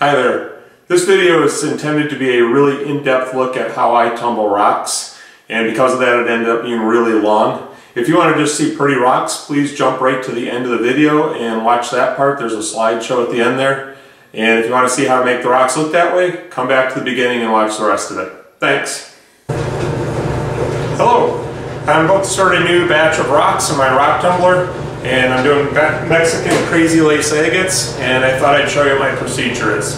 Hi there. This video is intended to be a really in-depth look at how I tumble rocks, and because of that it ended up being really long. If you want to just see pretty rocks, please jump right to the end of the video and watch that part. There's a slideshow at the end there. And if you want to see how to make the rocks look that way, come back to the beginning and watch the rest of it. Thanks. Hello. I'm about to start a new batch of rocks in my rock tumbler, and I'm doing Mexican crazy lace agates, and I thought I'd show you what my procedure is.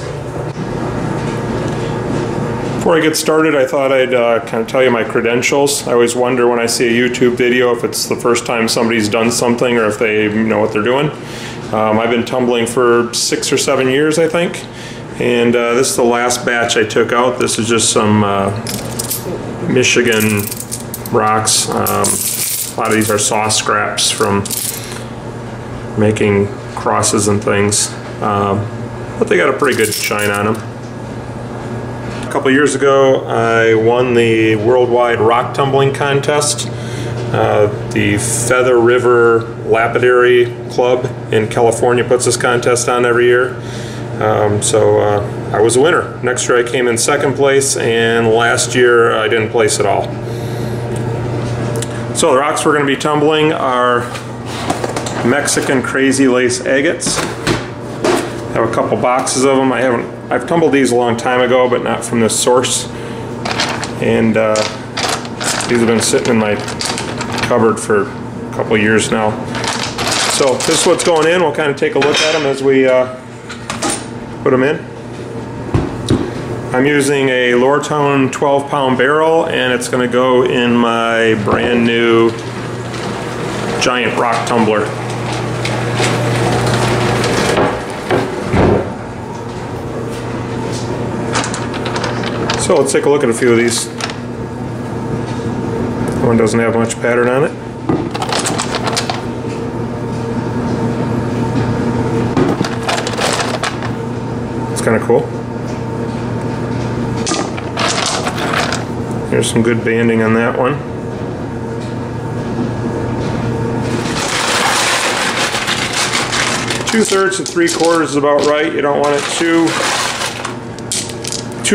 Before I get started, I thought I'd kind of tell you my credentials. I always wonder when I see a YouTube video if it's the first time somebody's done something or if they know what they're doing. I've been tumbling for 6 or 7 years, I think, and this is the last batch I took out. This is just some Michigan rocks. A lot of these are saw scraps from making crosses and things, but they got a pretty good shine on them. A couple years ago I won the worldwide rock tumbling contest. The Feather River Lapidary Club in California puts this contest on every year. So I was a winner. Next year I came in second place, and last year I didn't place at all. So the rocks we're going to be tumbling are Mexican crazy lace agates. I have a couple boxes of them. I've tumbled these a long time ago, but not from this source. And these have been sitting in my cupboard for a couple years now. So this is what's going in. We'll kind of take a look at them as we put them in. I'm using a lower tone 12-pound barrel, and it's going to go in my brand new giant rock tumbler. So let's take a look at a few of these. One doesn't have much pattern on it. It's kind of cool. There's some good banding on that one. Two-thirds to 3/4 is about right. You don't want it too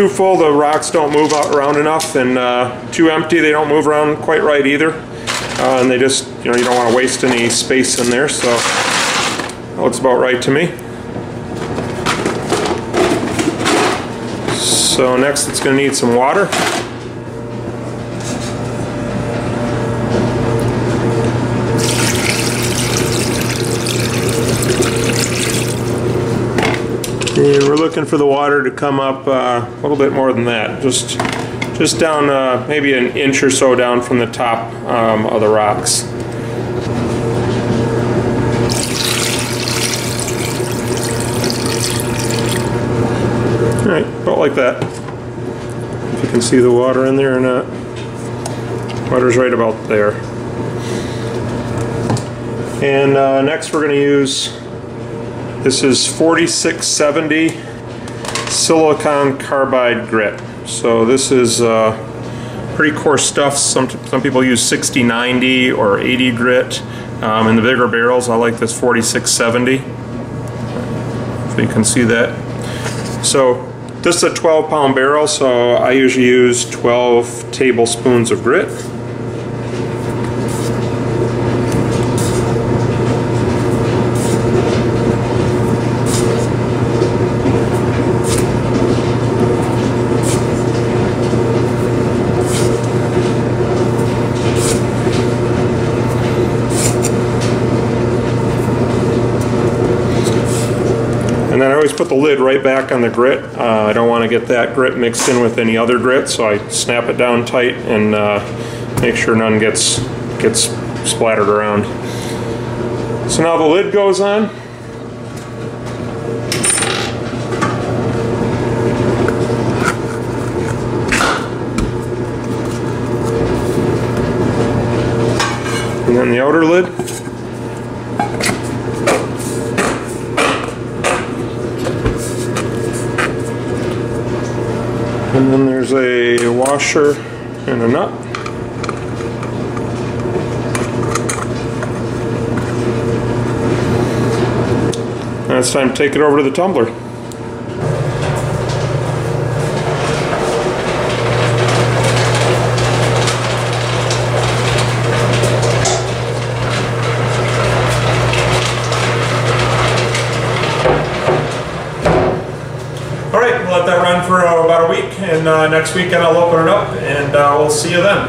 full. The rocks don't move around enough, and too empty, they don't move around quite right either. And they just, you don't want to waste any space in there, so that looks about right to me. So next it's going to need some water. And we're looking for the water to come up a little bit more than that, just down maybe an inch or so down from the top of the rocks. All right, about like that. If you can see the water in there or not. Water's right about there. And next we're going to use, this is 4670 silicon carbide grit. So this is pretty coarse stuff. Some people use 6090 or 80 grit. In the bigger barrels I like this 4670. If you can see that. So this is a 12-pound barrel, so I usually use 12 tablespoons of grit. And then I always put the lid right back on the grit. I don't want to get that grit mixed in with any other grit, so I snap it down tight and make sure none gets splattered around. So now the lid goes on. And then the outer lid. And then there's a washer and a nut. Now it's time to take it over to the tumbler. we'll let that run for about a week, and next weekend I'll open it up, and we'll see you then.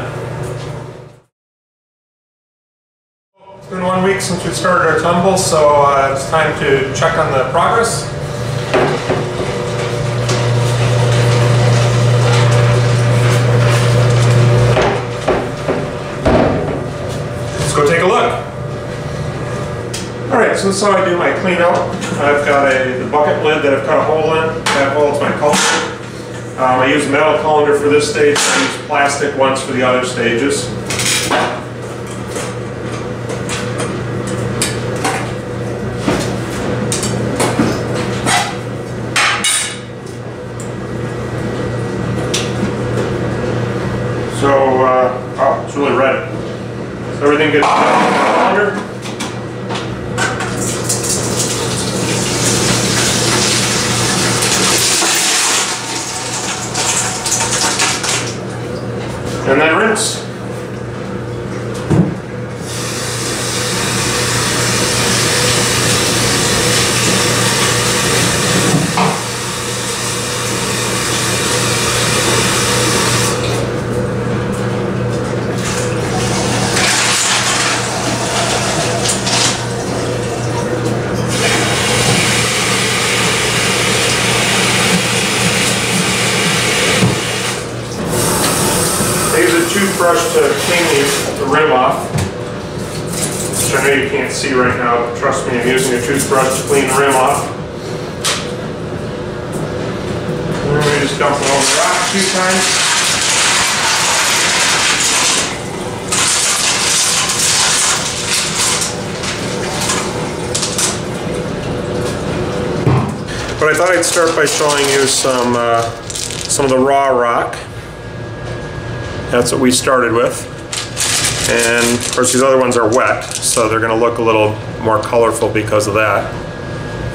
It's been 1 week since we started our tumble, so it's time to check on the progress. Let's go take a look. Alright, so this is how I do my clean out. I've got the bucket lid that I've cut a hole in. That holds my colander. I use a metal colander for this stage. I use plastic ones for the other stages. So, oh, it's really red. So everything gets put in the colander. And then rinse. Toothbrush to clean the rim off, which I know you can't see right now, but trust me, I'm using a toothbrush to clean the rim off. And then we just dump it on the rock a few times. But I thought I'd start by showing you some of the raw rock. That's what we started with, and of course these other ones are wet, so they're going to look a little more colorful because of that.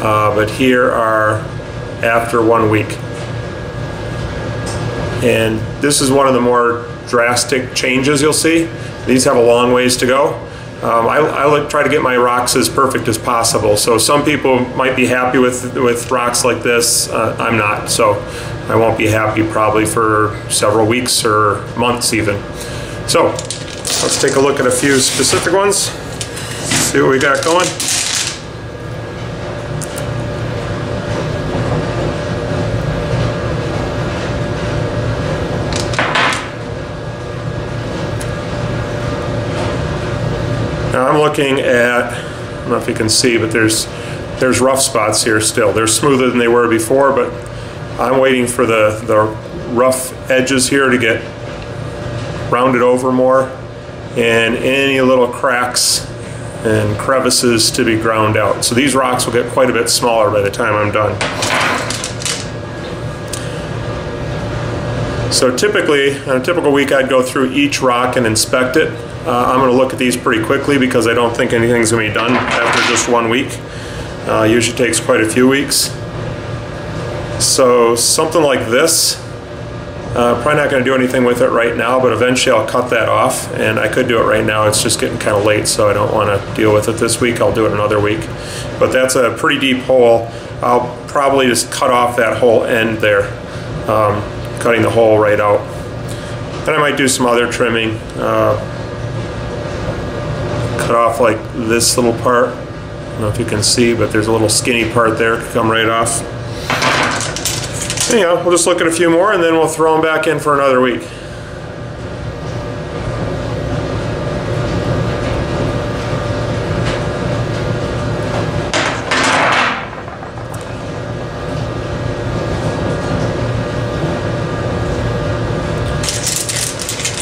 But here are after 1 week, and this is one of the more drastic changes you'll see. These have a long ways to go. I try to get my rocks as perfect as possible, so some people might be happy with rocks like this. I'm not, so I won't be happy probably for several weeks or months even. So let's take a look at a few specific ones, see what we got going. Now I'm looking at, I don't know if you can see, but there's rough spots here still. They're smoother than they were before, but I'm waiting for the rough edges here to get rounded over more, and any little cracks and crevices to be ground out. So these rocks will get quite a bit smaller by the time I'm done. So typically, on a typical week, I'd go through each rock and inspect it. I'm going to look at these pretty quickly because I don't think anything's going to be done after just 1 week. Usually takes quite a few weeks. So something like this, probably not going to do anything with it right now, but eventually I'll cut that off, and I could do it right now. It's just getting kind of late, so I don't want to deal with it this week. I'll do it another week. But that's a pretty deep hole. I'll probably just cut off that whole end there, cutting the hole right out. Then I might do some other trimming. Cut off like this little part. I don't know if you can see, but there's a little skinny part there. Could come right off. Anyhow, we'll just look at a few more and then we'll throw them back in for another week.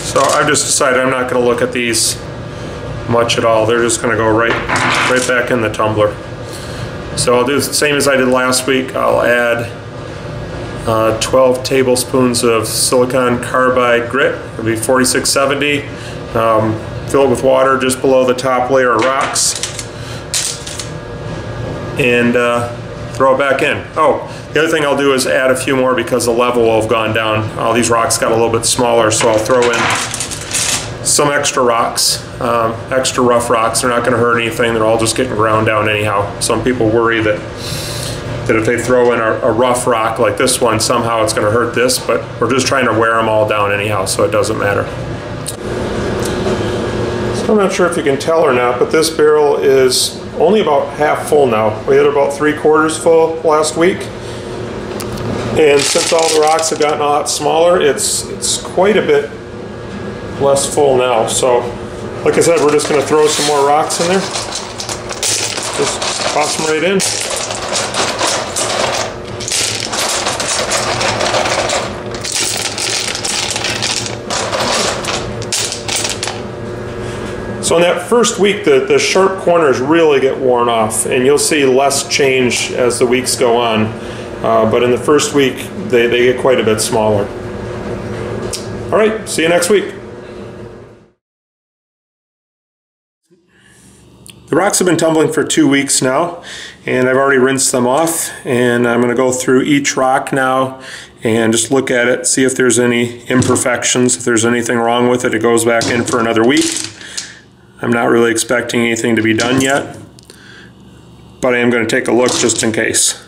So I've just decided I'm not going to look at these much at all. They're just going to go right back in the tumbler. So I'll do the same as I did last week. I'll add 12 tablespoons of silicon carbide grit. It'll be 4670. Fill it with water just below the top layer of rocks, and throw it back in. Oh, the other thing I'll do is add a few more because the level will have gone down. All these rocks got a little bit smaller, so I'll throw in some extra rocks, extra rough rocks. They're not going to hurt anything. They're all just getting ground down anyhow. Some people worry that that if they throw in a rough rock like this one, somehow it's going to hurt this, but we're just trying to wear them all down anyhow, so it doesn't matter. So I'm not sure if you can tell or not, but this barrel is only about half full now. We had about 3/4 full last week. And since all the rocks have gotten a lot smaller, it's quite a bit less full now. So, like I said, we're just going to throw some more rocks in there. Just toss them right in. So in that first week, the sharp corners really get worn off, and you'll see less change as the weeks go on. But in the first week, they get quite a bit smaller. All right, see you next week. The rocks have been tumbling for 2 weeks now, and I've already rinsed them off, and I'm going to go through each rock now and just look at it, see if there's any imperfections. If there's anything wrong with it, it goes back in for another week. I'm not really expecting anything to be done yet, but I am going to take a look just in case.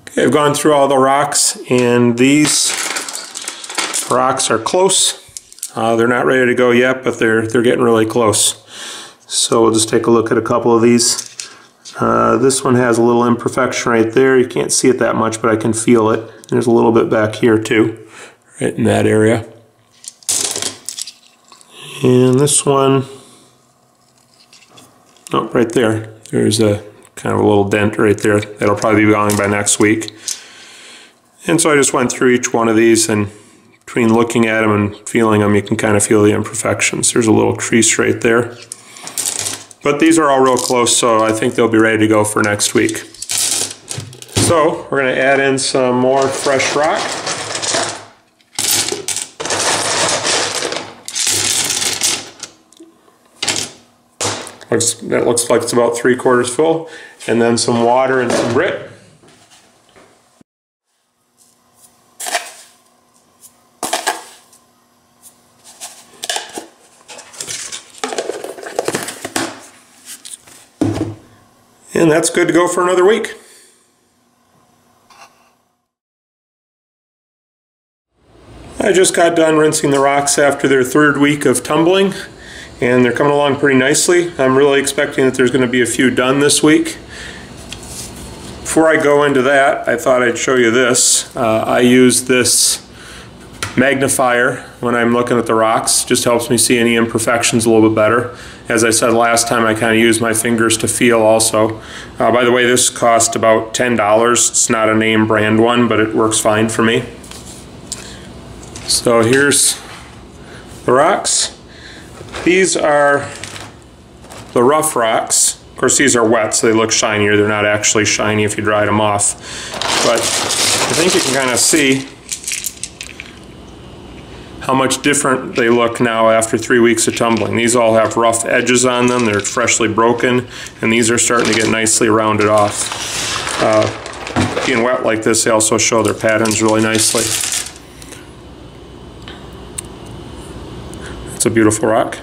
Okay, I've gone through all the rocks, and these rocks are close. They're not ready to go yet, but they're getting really close. So we'll just take a look at a couple of these. This one has a little imperfection right there. You can't see it that much, but I can feel it. There's a little bit back here too, right in that area. And this one, oh, right there. There's a kind of a little dent right there. That'll probably be gone by next week. And so I just went through each one of these, and between looking at them and feeling them, you can kind of feel the imperfections. There's a little crease right there. But these are all real close, so I think they'll be ready to go for next week. So we're going to add in some more fresh rock. That looks like it's about 3/4 full, and then some water and some grit. And that's good to go for another week. I just got done rinsing the rocks after their 3rd week of tumbling, and they're coming along pretty nicely. I'm really expecting that there's going to be a few done this week. Before I go into that, I thought I'd show you this. I use this magnifier when I'm looking at the rocks. Just helps me see any imperfections a little bit better. As I said last time, I kind of use my fingers to feel also. By the way, this cost about $10. It's not a name brand one, but it works fine for me. So here's the rocks. These are the rough rocks. Of course, these are wet, so they look shinier. They're not actually shiny if you dried them off. But I think you can kind of see how much different they look now after 3 weeks of tumbling. These all have rough edges on them. They're freshly broken, and these are starting to get nicely rounded off. Being wet like this, they also show their patterns really nicely. It's a beautiful rock.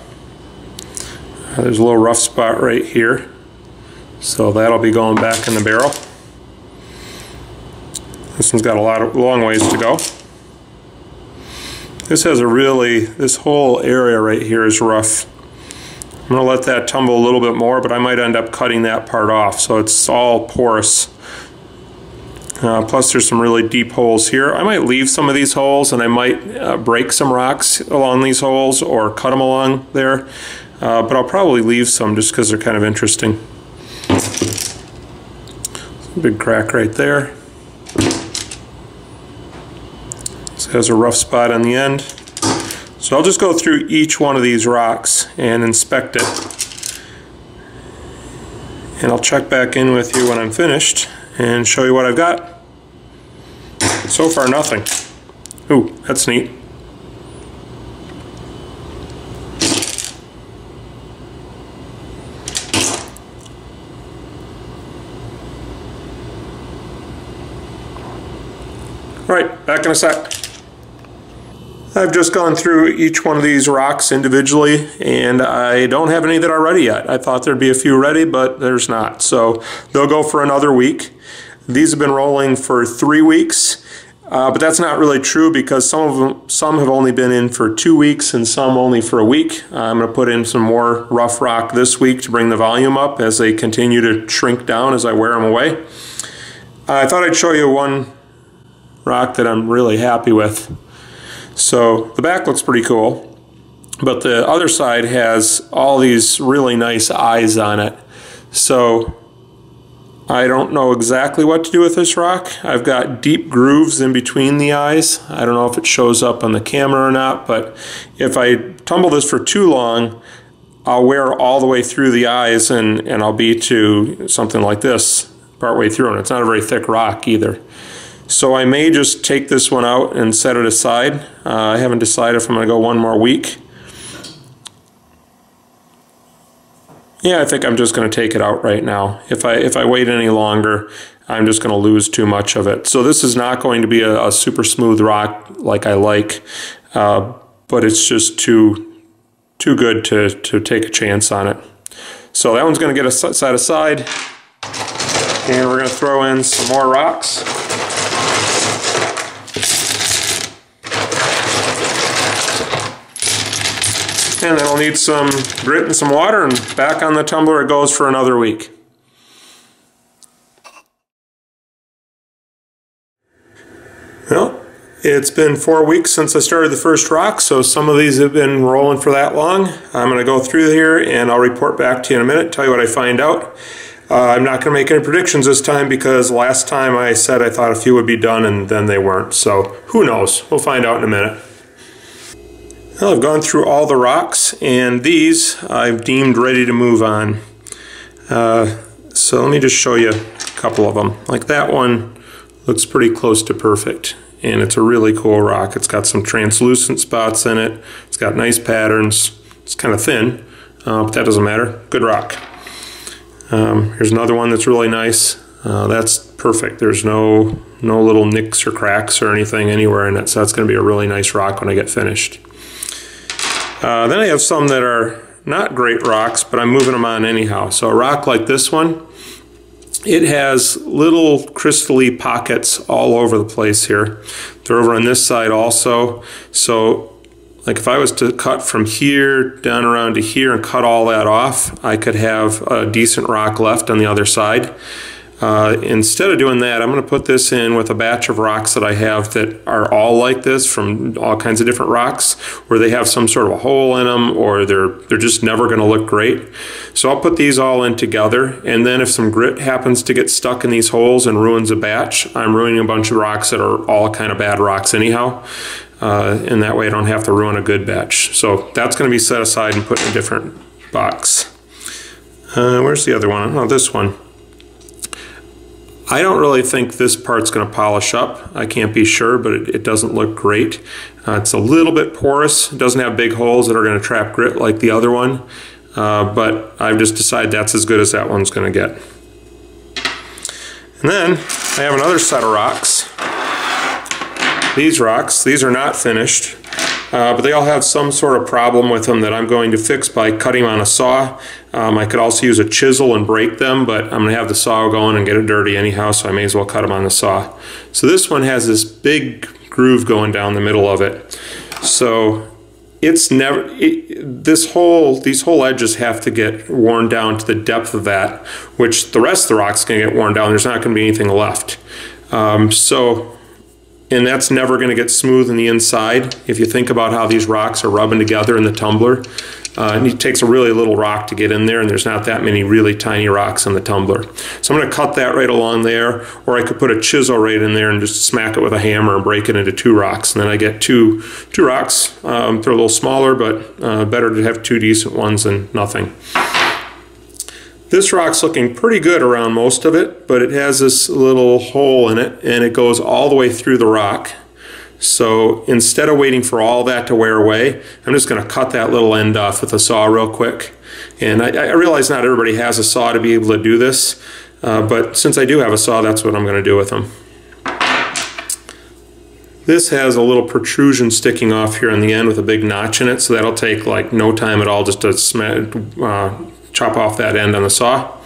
There's a little rough spot right here, so that'll be going back in the barrel. This one's got a long ways to go. This has this whole area right here is rough. I'm going to let that tumble a little bit more, but I might end up cutting that part off, so it's all porous. Plus there's some really deep holes here. I might leave some of these holes, and I might break some rocks along these holes or cut them along there, but I'll probably leave some just because they're kind of interesting. Big crack right there. Has a rough spot on the end. So I'll just go through each one of these rocks and inspect it. And I'll check back in with you when I'm finished and show you what I've got. So far, nothing. Ooh, that's neat. All right, back in a sec. I've just gone through each one of these rocks individually, and I don't have any that are ready yet. I thought there'd be a few ready, but there's not. So they'll go for another week. These have been rolling for 3 weeks, but that's not really true because some have only been in for 2 weeks and some only for a week. I'm going to put in some more rough rock this week to bring the volume up as they continue to shrink down as I wear them away. I thought I'd show you one rock that I'm really happy with. So the back looks pretty cool, but the other side has all these really nice eyes on it. So I don't know exactly what to do with this rock. I've got deep grooves in between the eyes. I don't know if it shows up on the camera or not, but if I tumble this for too long, I'll wear all the way through the eyes and I'll be to something like this partway through, and it's not a very thick rock either. So I may just take this one out and set it aside. I haven't decided if I'm going to go one more week. Yeah, I think I'm just going to take it out right now. If I wait any longer, I'm just going to lose too much of it. So this is not going to be a super smooth rock like I like, but it's just too good to take a chance on it. So that one's going to get set aside, and we're going to throw in some more rocks. And then I'll need some grit and some water, and back on the tumbler it goes for another week. Well, it's been 4 weeks since I started the first rock, so some of these have been rolling for that long. I'm going to go through here and I'll report back to you in a minute, tell you what I find out. I'm not going to make any predictions this time because last time I said I thought a few would be done and then they weren't, so who knows? We'll find out in a minute. Well, I've gone through all the rocks, and these I've deemed ready to move on. So let me just show you a couple of them. Like that one looks pretty close to perfect, and it's a really cool rock. It's got some translucent spots in it. It's got nice patterns. It's kind of thin, but that doesn't matter. Good rock. Here's another one that's really nice. That's perfect. There's no little nicks or cracks or anything anywhere in it, so that's going to be a really nice rock when I get finished. Then I have some that are not great rocks, but I'm moving them on anyhow. So a rock like this one, it has little crystally pockets all over the place here. They're over on this side also. So like if I was to cut from here down around to here and cut all that off, I could have a decent rock left on the other side. Instead of doing that, I'm going to put this in with a batch of rocks that I have that are all like this from all kinds of different rocks where they have some sort of a hole in them or they're just never going to look great. So I'll put these all in together, and then if some grit happens to get stuck in these holes and ruins a batch, I'm ruining a bunch of rocks that are all kind of bad rocks anyhow. And that way I don't have to ruin a good batch. So that's going to be set aside and put in a different box. Where's the other one? Oh, this one. I don't really think this part's going to polish up. I can't be sure, but it doesn't look great. It's a little bit porous. It doesn't have big holes that are going to trap grit like the other one, but I've just decided that's as good as that one's going to get. And then I have another set of rocks. These rocks, these are not finished, but they all have some sort of problem with them that I'm going to fix by cutting them on a saw. I could also use a chisel and break them, but I'm going to have the saw going and get it dirty anyhow, so I may as well cut them on the saw. So this one has this big groove going down the middle of it. So it's never, these whole edges have to get worn down to the depth of that, which the rest of the rock's going to get worn down. There's not going to be anything left. And that's never going to get smooth in the inside. If you think about how these rocks are rubbing together in the tumbler, and it takes a really little rock to get in there, and there's not that many really tiny rocks in the tumbler. So I'm going to cut that right along there, or I could put a chisel right in there and just smack it with a hammer and break it into 2 rocks, and then I get two rocks. They're a little smaller, but better to have 2 decent ones than nothing. This rock's looking pretty good around most of it, but it has this little hole in it, and it goes all the way through the rock. So instead of waiting for all that to wear away, I'm just going to cut that little end off with a saw real quick. And I realize not everybody has a saw to be able to do this, but since I do have a saw, that's what I'm going to do with them. This has a little protrusion sticking off here on the end with a big notch in it, so that'll take like no time at all just to chop off that end on the saw.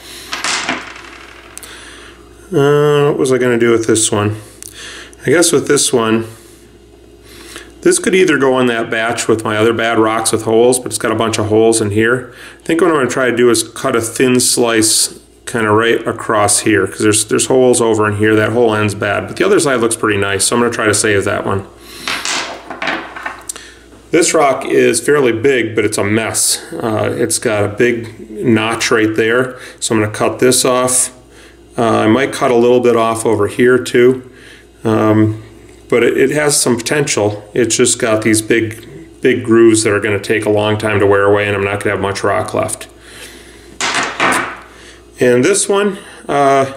What was I going to do with this one? I guess with this one, this could either go in that batch with my other bad rocks with holes, but it's got a bunch of holes in here. I think what I'm going to try to do is cut a thin slice kind of right across here, because there's holes over in here. That whole end's bad, but the other side looks pretty nice, so I'm going to try to save that one. This rock is fairly big, but it's a mess. It's got a big notch right there, so I'm going to cut this off. I might cut a little bit off over here too, but it has some potential. It's just got these big grooves that are going to take a long time to wear away, and I'm not going to have much rock left. And this one, I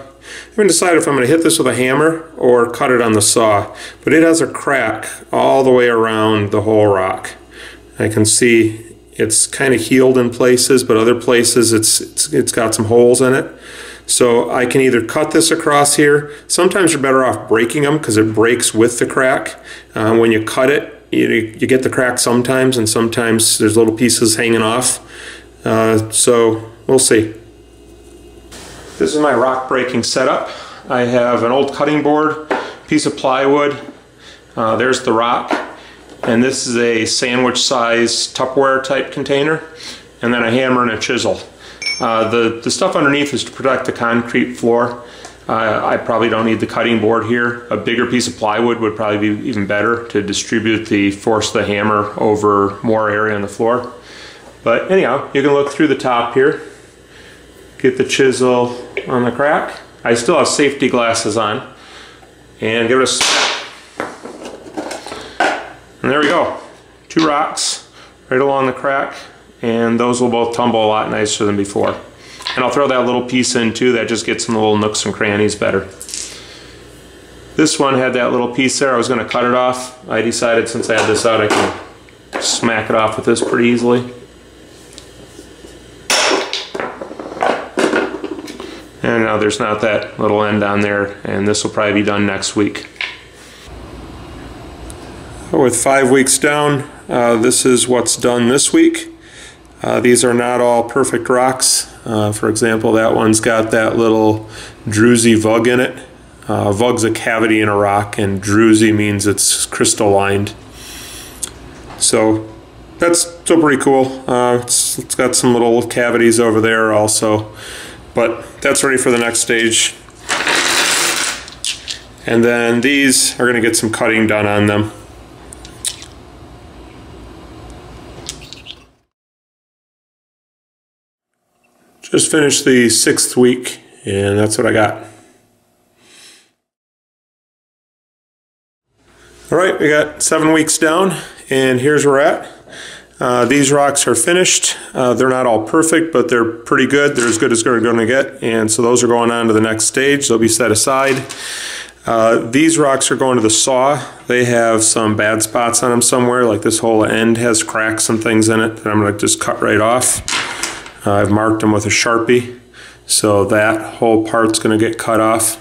haven't decided if I'm going to hit this with a hammer or cut it on the saw, but it has a crack all the way around the whole rock. I can see it's kind of healed in places, but other places it's got some holes in it. So I can either cut this across here. Sometimes you're better off breaking them because it breaks with the crack. When you cut it, you get the crack sometimes, and sometimes there's little pieces hanging off. So we'll see. This is my rock breaking setup. I have an old cutting board, piece of plywood, there's the rock, and this is a sandwich size Tupperware type container, and then a hammer and a chisel. The stuff underneath is to protect the concrete floor. I probably don't need the cutting board here. A bigger piece of plywood would probably be even better to distribute the force of the hammer over more area on the floor. But anyhow, you can look through the top here. Get the chisel on the crack. I still have safety glasses on. And give it a snap. And there we go. 2 rocks right along the crack. And those will both tumble a lot nicer than before. And I'll throw that little piece in too. That just gets some little nooks and crannies better. This one had that little piece there. I was going to cut it off. I decided since I had this out I can smack it off with this pretty easily. And now there's not that little end on there, and this will probably be done next week. With 5 weeks down, this is what's done this week. These are not all perfect rocks. For example, that one's got that little druzy vug in it. Vug's a cavity in a rock, and druzy means it's crystallined. So that's still pretty cool. It's got some little cavities over there also. But that's ready for the next stage. And then these are going to get some cutting done on them. Just finished the 6th week, and that's what I got. Alright, we got 7 weeks down, and here's where we're at. These rocks are finished. They're not all perfect, but they're pretty good. They're as good as they're going to get, and so those are going on to the next stage. They'll be set aside. These rocks are going to the saw. They have some bad spots on them somewhere, like this whole end has cracks and things in it that I'm going to just cut right off. I've marked them with a Sharpie, so that whole part's going to get cut off,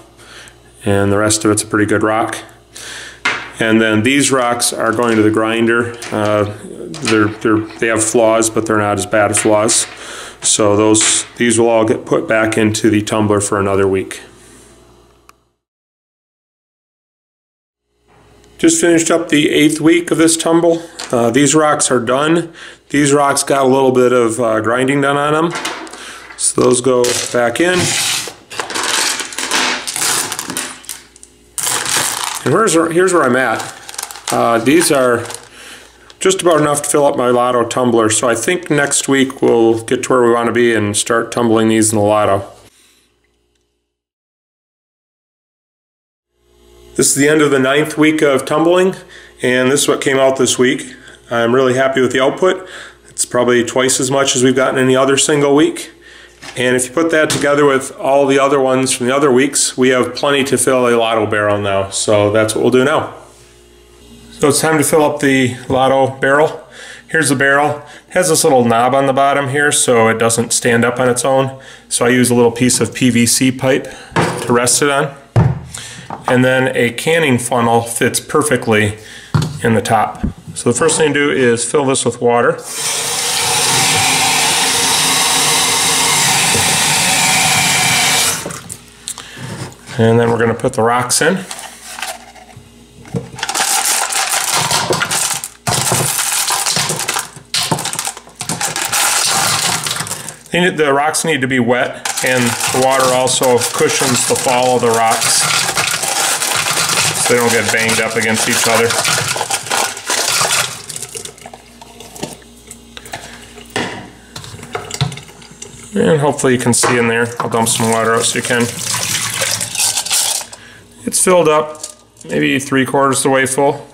and the rest of it's a pretty good rock. And then these rocks are going to the grinder. They have flaws, but they're not as bad as flaws. So these will all get put back into the tumbler for another week. Just finished up the 8th week of this tumble. These rocks are done. These rocks got a little bit of grinding done on them. So those go back in. And here's where I'm at. These are just about enough to fill up my lotto tumbler, so I think next week we'll get to where we want to be and start tumbling these in the lotto. This is the end of the 9th week of tumbling, and this is what came out this week. I'm really happy with the output. It's probably twice as much as we've gotten any other single week. And if you put that together with all the other ones from the other weeks, we have plenty to fill a lotto barrel now. So that's what we'll do now. So it's time to fill up the lotto barrel. Here's the barrel. It has this little knob on the bottom here so it doesn't stand up on its own. So I use a little piece of PVC pipe to rest it on. and then a canning funnel fits perfectly in the top. So the first thing to do is fill this with water. And then we're going to put the rocks in. The rocks need to be wet, and the water also cushions the fall of the rocks so they don't get banged up against each other. And hopefully you can see in there. I'll dump some water out so you can. It's filled up, maybe 3/4 the way full.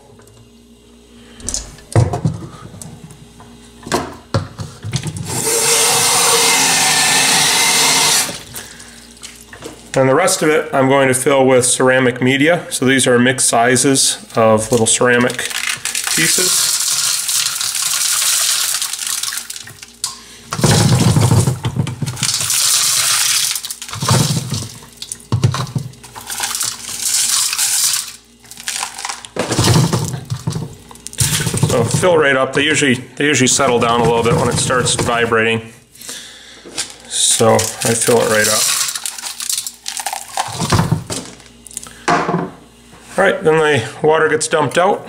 And the rest of it I'm going to fill with ceramic media. So these are mixed sizes of little ceramic pieces. So fill right up. They usually settle down a little bit when it starts vibrating. So I fill it right up. Alright, then the water gets dumped out.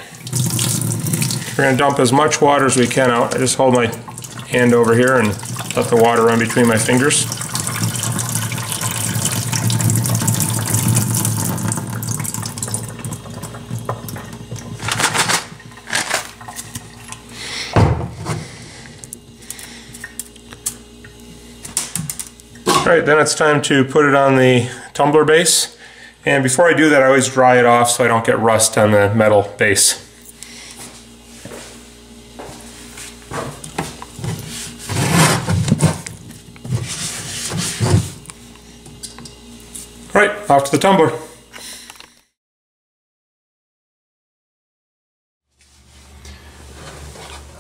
We're going to dump as much water as we can out. I just hold my hand over here and let the water run between my fingers. Alright, then it's time to put it on the tumbler base. And before I do that, I always dry it off so I don't get rust on the metal base. Alright, off to the tumbler.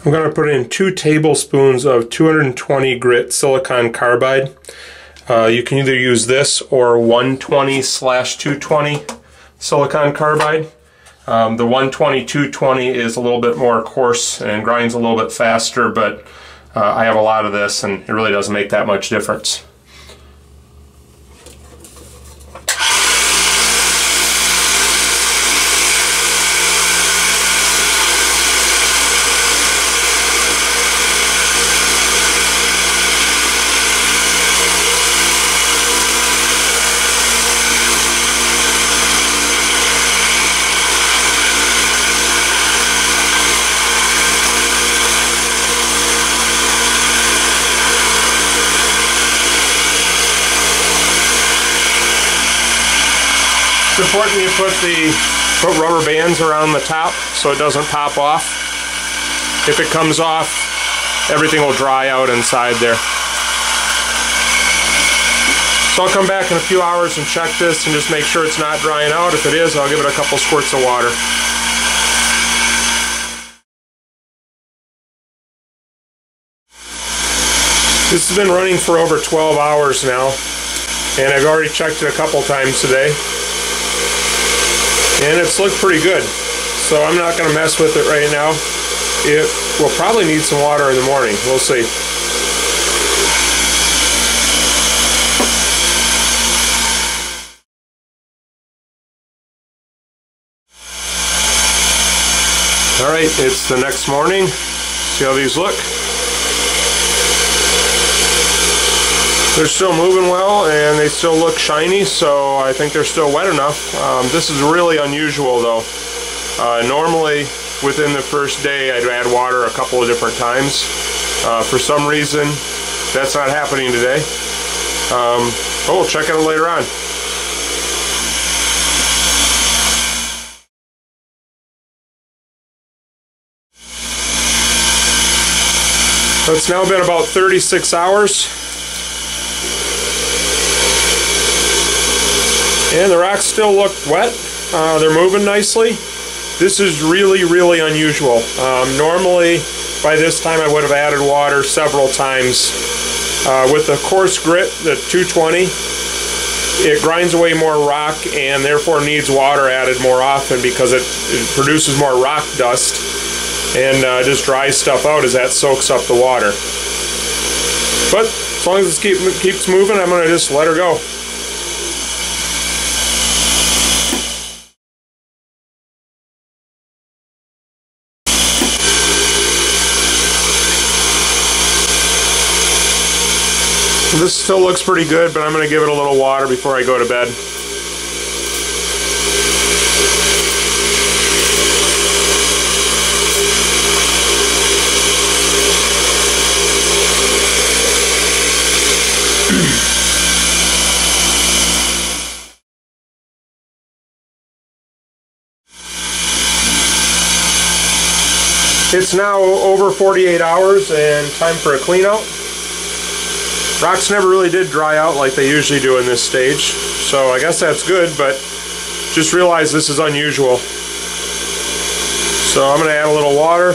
I'm going to put in 2 tablespoons of 220 grit silicon carbide. You can either use this or 120/220 silicon carbide. The 120/220 is a little bit more coarse and grinds a little bit faster, but I have a lot of this and it really doesn't make that much difference. It's important you put rubber bands around the top so it doesn't pop off. If it comes off, everything will dry out inside there. So I'll come back in a few hours and check this and just make sure it's not drying out. If it is, I'll give it a couple squirts of water. This has been running for over 12 hours now, and I've already checked it a couple times today. And it's looked pretty good, so I'm not going to mess with it right now. It will probably need some water in the morning. We'll see. Alright, it's the next morning. See how these look. They're still moving well and they still look shiny, so I think they're still wet enough. This is really unusual though. Normally within the first day I'd add water a couple of different times. For some reason that's not happening today. But we'll check it out later on. So it's now been about 36 hours. And the rocks still look wet. They're moving nicely. This is really, really unusual. Normally, by this time I would have added water several times. With the coarse grit, the 220, it grinds away more rock and therefore needs water added more often because it produces more rock dust and just dries stuff out as that soaks up the water. But as long as it keeps moving, I'm going to just let her go. This still looks pretty good, but I'm going to give it a little water before I go to bed. It's now over 48 hours and time for a clean out. Rocks never really did dry out like they usually do in this stage, so I guess that's good, but just realize this is unusual. So I'm going to add a little water.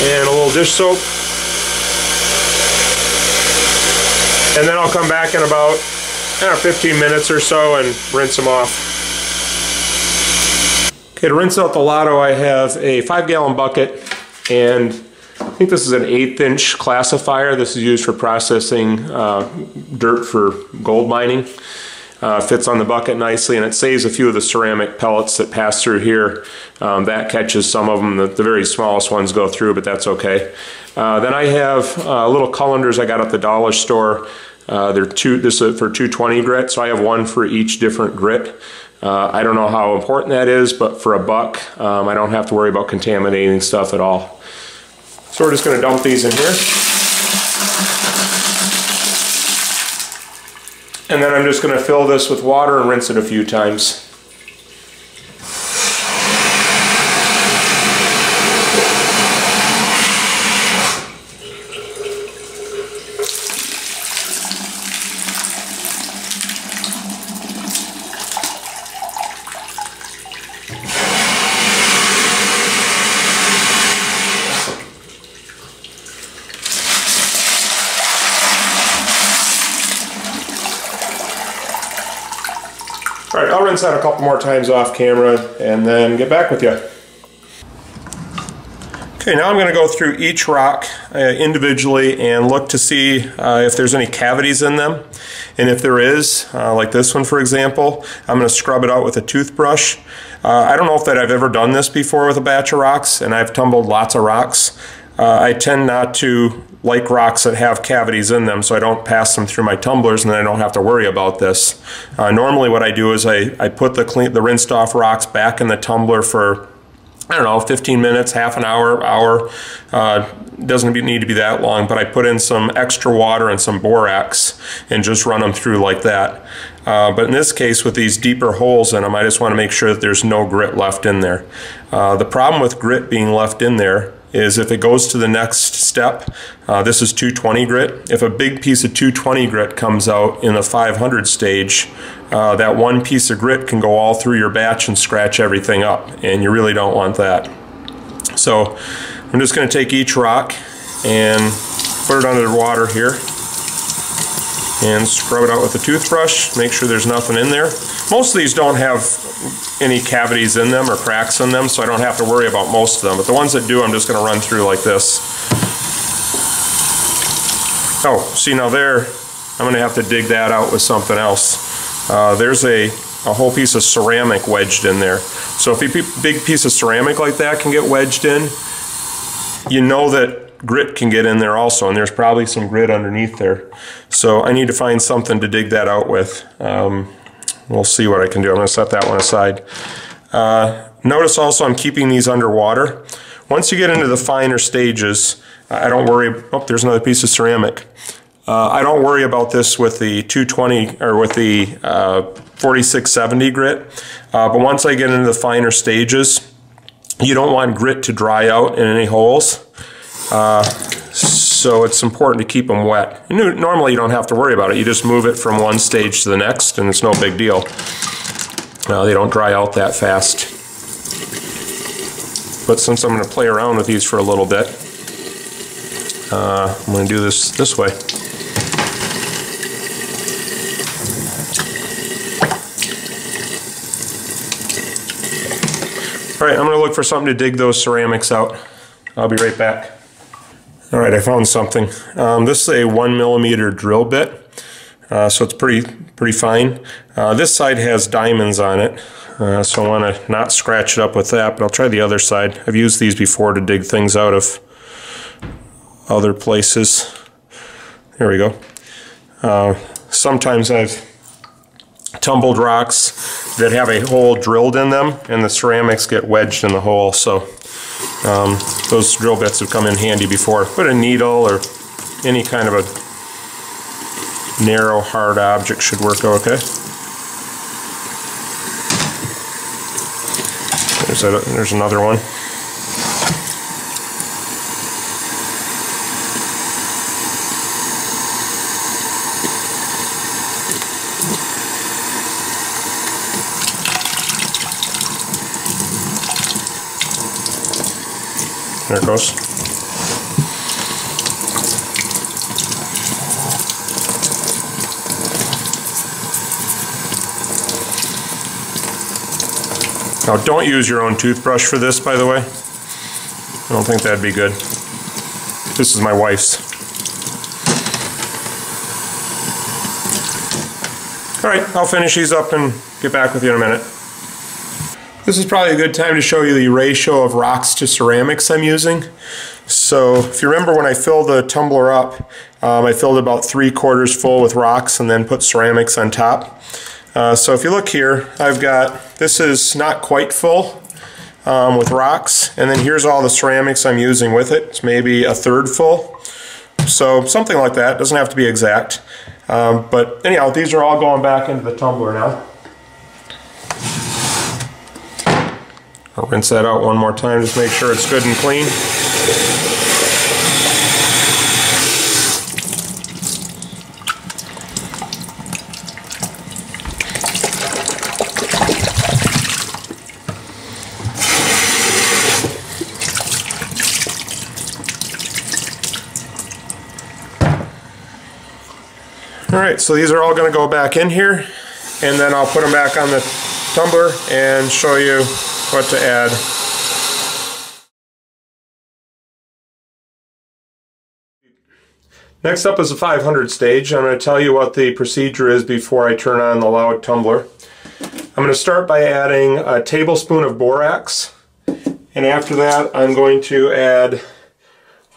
And a little dish soap. And then I'll come back in about 15 minutes or so and rinse them off. Okay, to rinse out the Lotto, I have a 5-gallon bucket, and I think this is an 1/8 inch classifier. This is used for processing dirt for gold mining. Fits on the bucket nicely, and it saves a few of the ceramic pellets that pass through here. That catches some of them. The very smallest ones go through, but that's okay. Then I have little colanders I got at the dollar store. This is for 220 grit, so I have one for each different grit. I don't know how important that is, but for $1, I don't have to worry about contaminating stuff at all. So we're just going to dump these in here. And then I'm just going to fill this with water and rinse it a few times. Alright, I'll rinse that a couple more times off camera and then get back with you. Okay, now I'm going to go through each rock individually and look to see if there's any cavities in them. And if there is, like this one for example, I'm going to scrub it out with a toothbrush. I don't know if I've ever done this before with a batch of rocks, and I've tumbled lots of rocks. I tend not to like rocks that have cavities in them, so I don't pass them through my tumblers, and then I don't have to worry about this. Normally what I do is I put the rinsed off rocks back in the tumbler for, I don't know, 15 minutes, half an hour. Doesn't need to be that long, but I put in some extra water and some borax and just run them through like that. But in this case, with these deeper holes in them, I just want to make sure that there's no grit left in there. The problem with grit being left in there is if it goes to the next step, this is 220 grit. If a big piece of 220 grit comes out in the 500 stage, that one piece of grit can go all through your batch and scratch everything up, and you really don't want that. So I'm just going to take each rock and put it under the water here and scrub it out with a toothbrush. Make sure there's nothing in there. Most of these don't have any cavities in them or cracks in them, so I don't have to worry about most of them. But the ones that do, I'm just going to run through like this. Oh, see now there, I'm going to have to dig that out with something else. There's a whole piece of ceramic wedged in there. So if a big piece of ceramic like that can get wedged in, you know that grit can get in there also, and there's probably some grit underneath there. So I need to find something to dig that out with. We'll see what I can do. I'm going to set that one aside. Notice also I'm keeping these underwater. Once you get into the finer stages, I don't worry. Oh, there's another piece of ceramic. I don't worry about this with the 220 or with the 4670 grit. But once I get into the finer stages, you don't want grit to dry out in any holes. So it's important to keep them wet. Normally you don't have to worry about it. You just move it from one stage to the next and it's no big deal. They don't dry out that fast. But since I'm going to play around with these for a little bit, I'm going to do this way. All right, I'm going to look for something to dig those ceramics out. I'll be right back. All right, I found something. This is a 1mm drill bit, so it's pretty fine. This side has diamonds on it, so I want to not scratch it up with that, but I'll try the other side. I've used these before to dig things out of other places. There we go. Sometimes I've tumbled rocks that have a hole drilled in them, and the ceramics get wedged in the hole, so those drill bits have come in handy before. Put a needle or any kind of a narrow, hard object should work okay. There's another one. There it goes. Now don't use your own toothbrush for this, by the way. I don't think that'd be good. This is my wife's. Alright, I'll finish these up and get back with you in a minute. This is probably a good time to show you the ratio of rocks to ceramics I'm using. So if you remember when I filled the tumbler up, I filled about 3/4 full with rocks and then put ceramics on top. So if you look here, I've got, this is not quite full with rocks, and then here's all the ceramics I'm using with it. It's maybe 1/3 full. So something like that, doesn't have to be exact. But anyhow, these are all going back into the tumbler now. I'll rinse that out one more time, just make sure it's good and clean. Alright, so these are all going to go back in here, and then I'll put them back on the tumbler and show you what to add. Next up is the 500 stage. I'm going to tell you what the procedure is before I turn on the loud tumbler. I'm going to start by adding a tablespoon of borax, and after that I'm going to add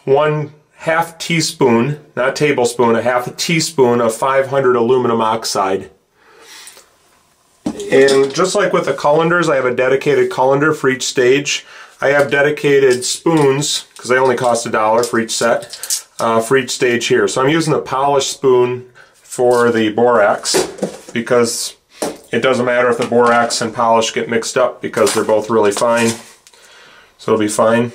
1/2 teaspoon, not tablespoon, a 1/2 teaspoon of 500 aluminum oxide. And just like with the colanders, I have a dedicated colander for each stage. I have dedicated spoons, because they only cost $1 for each set, for each stage here. So I'm using the polished spoon for the borax, because it doesn't matter if the borax and polish get mixed up, because they're both really fine. So it'll be fine.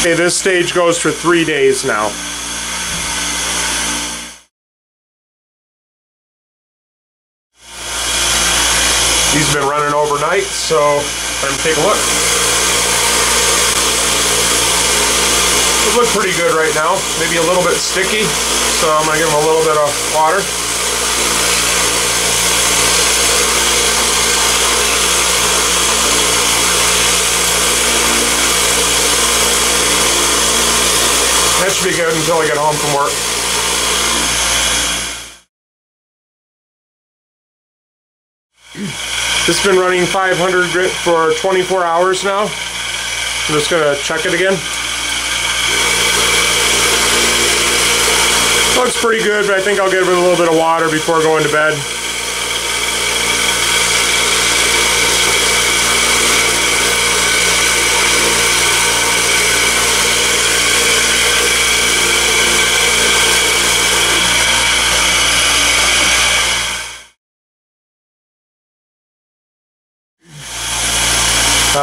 Okay, this stage goes for 3 days now. These have been running overnight, so I'm gonna take a look. They look pretty good right now, maybe a little bit sticky, so I'm gonna give them a little bit of water. That should be good until I get home from work. This has been running 500 grit for 24 hours now. I'm just going to check it again. Oh, looks pretty good, but I think I'll give it a little bit of water before going to bed.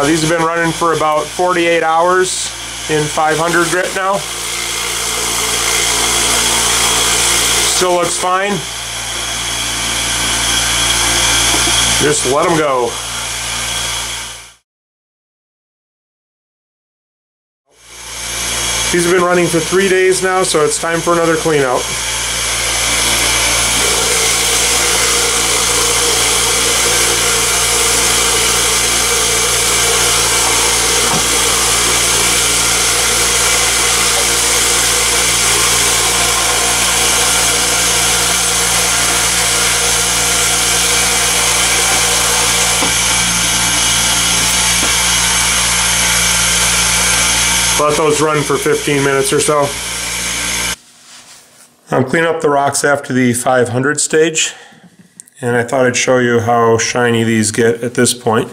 These have been running for about 48 hours in 500 grit now. Still looks fine. Just let them go. These have been running for 3 days now, so it's time for another clean out. Let those run for 15 minutes or so. I'm cleaning up the rocks after the 500 stage, and I thought I'd show you how shiny these get at this point.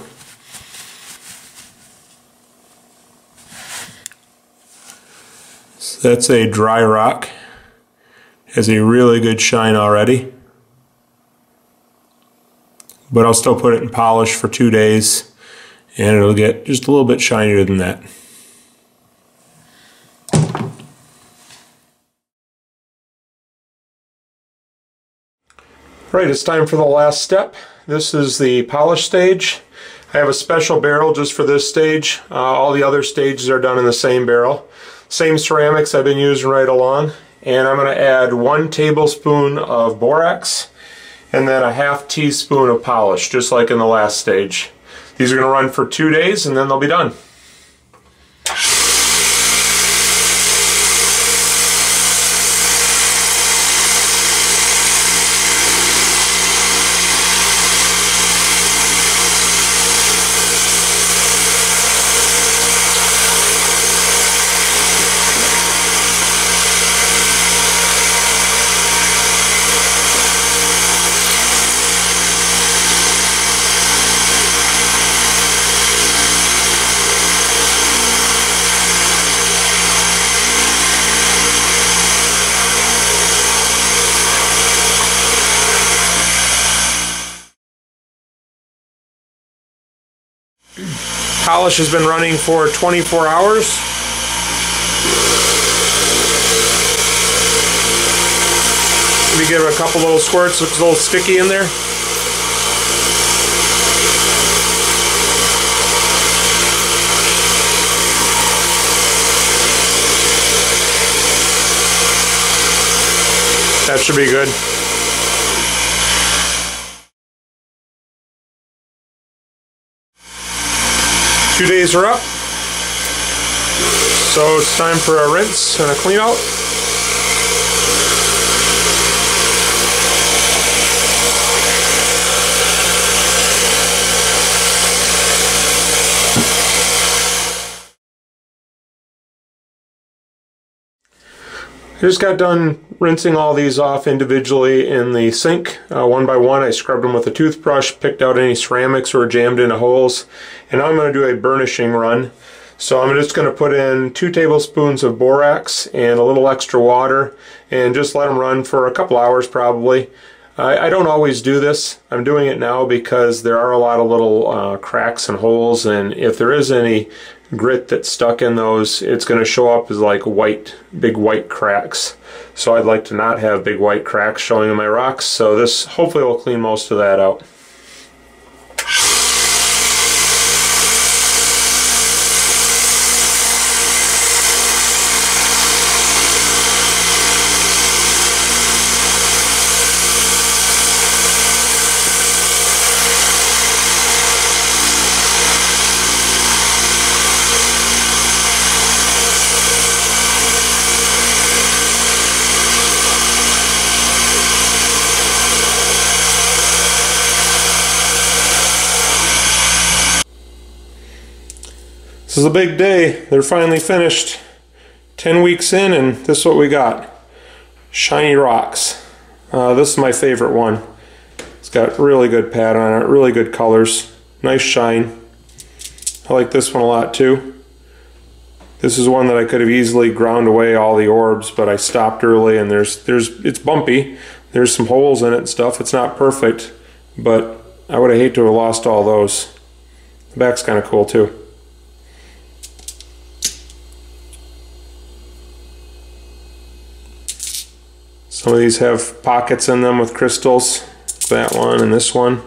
So that's a dry rock. Has a really good shine already, but I'll still put it in polish for 2 days and it'll get just a little bit shinier than that. Right, it's time for the last step. This is the polish stage. I have a special barrel just for this stage. All the other stages are done in the same barrel. Same ceramics I've been using right along. And I'm going to add 1 tablespoon of borax and then a ½ teaspoon of polish, just like in the last stage. These are going to run for 2 days and then they'll be done. Polish has been running for 24 hours. Maybe give it a couple little squirts, looks a little sticky in there. That should be good. Two days are up, so it's time for a rinse and a clean out. I just got done rinsing all these off individually in the sink. One by one I scrubbed them with a toothbrush, picked out any ceramics that were jammed into holes, and now I'm going to do a burnishing run. So I'm just going to put in 2 tablespoons of borax and a little extra water and just let them run for a couple hours probably. I don't always do this. I'm doing it now because there are a lot of little cracks and holes, and if there is any grit that's stuck in those, it's going to show up as like big white cracks. So I'd like to not have big white cracks showing in my rocks, so this hopefully will clean most of that out. This is a big day. They're finally finished. 10 weeks in and this is what we got. Shiny rocks. This is my favorite one. It's got really good pattern on it, really good colors, nice shine. I like this one a lot too. This is one that I could have easily ground away all the orbs, but I stopped early, and it's bumpy. There's some holes in it and stuff. It's not perfect, but I would have hated to have lost all those. The back's kind of cool too. Some of these have pockets in them with crystals. That one and this one.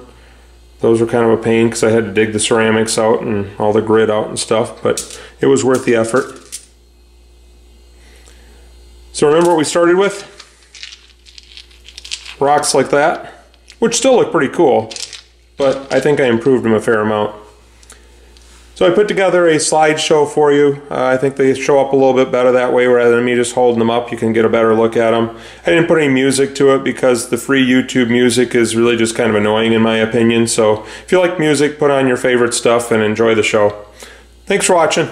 Those were kind of a pain because I had to dig the ceramics out and all the grit out and stuff, but it was worth the effort. So remember what we started with? Rocks like that, which still look pretty cool, but I think I improved them a fair amount. So I put together a slideshow for you. I think they show up a little bit better that way rather than me just holding them up. You can get a better look at them. I didn't put any music to it because the free YouTube music is really just kind of annoying in my opinion. So if you like music, put on your favorite stuff and enjoy the show. Thanks for watching.